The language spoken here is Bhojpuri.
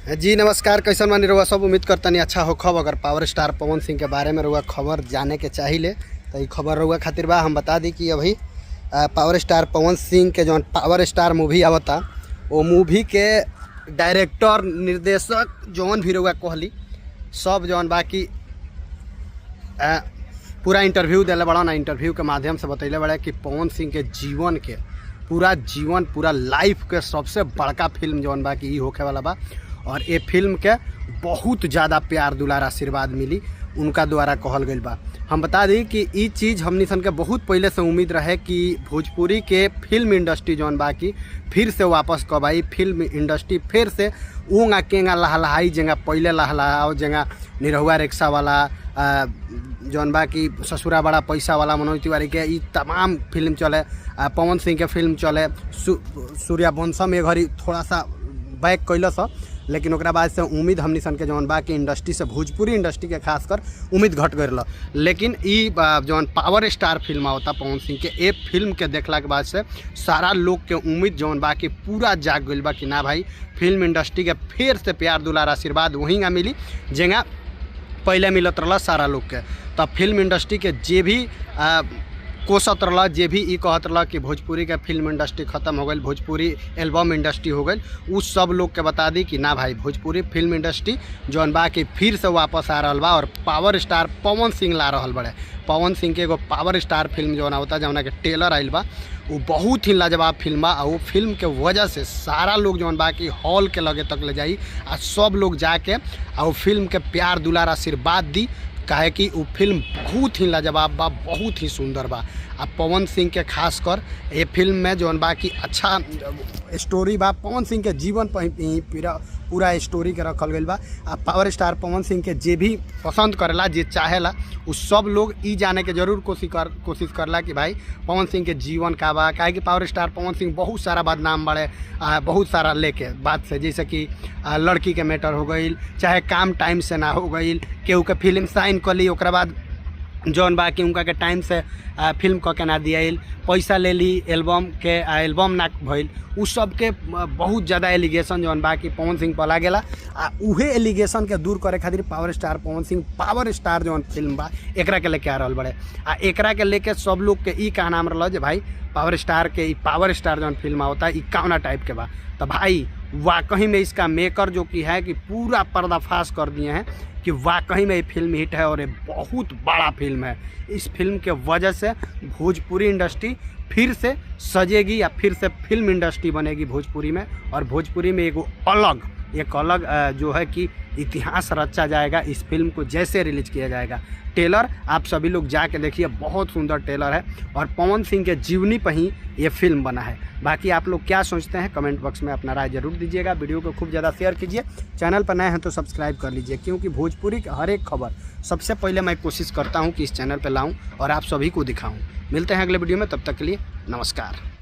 जी नमस्कार, कैसन बानी रउआ सब। उम्मीद करतनी अच्छा होखब। अगर पावर स्टार पवन सिंह के बारे में रउआ खबर जाने के चाहिए तो ये खबर रउआ खातिर बा। हम बता दी कि अभी पावर स्टार पवन सिंह के जौन पावर स्टार मूवी आवता वो मूवी के डायरेक्टर निर्देशक जौन भी रउआ कहली सब जौन बाकी पूरा इंटरव्यू दिले बड़ा ना। इंटरव्यू के माध्यम से बतैले बड़े कि पवन सिंह के जीवन के पूरा लाइफ के सबसे बड़का फिल्म जौन बा कि ई होखे वाला बा। और ये फिल्म के बहुत ज़्यादा प्यार दुलार आशीर्वाद मिली उनका द्वारा कहल गई बा। हम बता दी कि ये चीज़ हमनी सन के बहुत पहले से उम्मीद रहे कि भोजपुरी के फिल्म इंडस्ट्री जौन बा कि फिर से वापस कब आई। फिल्म इंडस्ट्री फिर से ऊँगा केंगा लहलहाई जेंगा पहले लहलहाओ जेंगा निरहुआ रिक्शा वाला जौन बा कि ससुरा बड़ा पैसा वाला मनोज तिवारी के ई तमाम फिल्म चले, पवन सिंह के फिल्म चले, सूर्यवंशम ए घड़ी थोड़ा सा बैक कैलस, लेकिन ओकरा बाद से उम्मीद हमनी सन के जौन बा कि इंडस्ट्री से भोजपुरी इंडस्ट्री के खासकर उम्मीद घट गई। लेकिन ई जौन पावर स्टार फिल्म होता पवन सिंह के ए फिल्म के देखला के बाद से सारा लोग के उम्मीद जौन बा कि पूरा जाग गई बा कि ना भाई फिल्म इंडस्ट्री के फिर से प्यार दुलार आशीर्वाद वहीं मिली जेंगा पहले मिलत रहा सारा लोग के। तब फिल्म इंडस्ट्री के जे भी कोसत रहा, जे भी ई कहत रहा कि भोजपुरी के फिल्म इंडस्ट्री ख़त्म हो गई, भोजपुरी एल्बम इंडस्ट्री हो गई, उस सब लोग के बता दी कि ना भाई भोजपुरी फिल्म इंडस्ट्री जौन बा कि फिर से वापस आ रहा बा। और पावर स्टार पवन सिंह ला रहा बड़े। पवन सिंह के एगो पावर स्टार फिल्म जौन होता जौना के टेलर आइल बा वो बहुत ही लाजवाब फिल्म बा। और वो फिल्म के वजह से सारा लोग जौन बा कि हॉल के लगे तक ले जाई आ सब लोग जाके आ वो फिल्म के प्यार दुलार आशीर्वाद दी, काहे कि वो फिल्म बहुत ही लाजवाब बा, बहुत ही सुंदर बा। आ पवन सिंह के खास कर ये फिल्म में जौन बा कि अच्छा स्टोरी बा। पवन सिंह के जीवन पर पूरा स्टोरी के रखल गई बा। आ पावर स्टार पवन सिंह के जे भी पसंद करेला, जे चाहेला, उ सब लोग ई जाने के जरूर कोशिश करला कि भाई पवन सिंह के जीवन का बा। काहे कि पावर स्टार पवन सिंह बहुत सारा बदनाम बड़े, बहुत सारा लेके बात से, जैसे कि लड़की के मैटर हो गई, चाहे काम टाइम से ना हो गई, केहू के फिल्म साइन कर ली ओकरा बाद जौन बा कि उनका के टाइम से फिल्म क के ना दियाइल, पैसा ले ली एल्बम के, एल्बम ना भइल, उ सब के बहुत ज़्यादा एलिगेशन जौन बा कि पवन सिंह पर लागेला। आ उहे एलिगेशन के दूर करे खातिर power star Pawan Singh power star जौन फिल्म बा एकरा के लेके आ रहल बड़े। आ एकरा के लेके सब लोग के ई कहना रहा जे भाई पावर स्टार के पावर स्टार जौन फिल्म होता है कौना टाइप के बा। तो भाई वाकई में इसका मेकर जो कि है कि पूरा पर्दाफाश कर दिए हैं कि वाकई में ये फिल्म हिट है और ये बहुत बड़ा फिल्म है। इस फिल्म के वजह से भोजपुरी इंडस्ट्री फिर से सजेगी या फिर से फिल्म इंडस्ट्री बनेगी भोजपुरी में। और भोजपुरी में एक अलग जो है कि इतिहास रचा जाएगा इस फिल्म को जैसे रिलीज किया जाएगा। टेलर आप सभी लोग जाके देखिए, बहुत सुंदर टेलर है और पवन सिंह के जीवनी पर ही ये फिल्म बना है। बाकी आप लोग क्या सोचते हैं कमेंट बॉक्स में अपना राय जरूर दीजिएगा। वीडियो को खूब ज़्यादा शेयर कीजिए, चैनल पर नए हैं तो सब्सक्राइब कर लीजिए, क्योंकि भोजपुरी की हर एक खबर सबसे पहले मैं कोशिश करता हूँ कि इस चैनल पर लाऊँ और आप सभी को दिखाऊँ। मिलते हैं अगले वीडियो में, तब तक के लिए नमस्कार।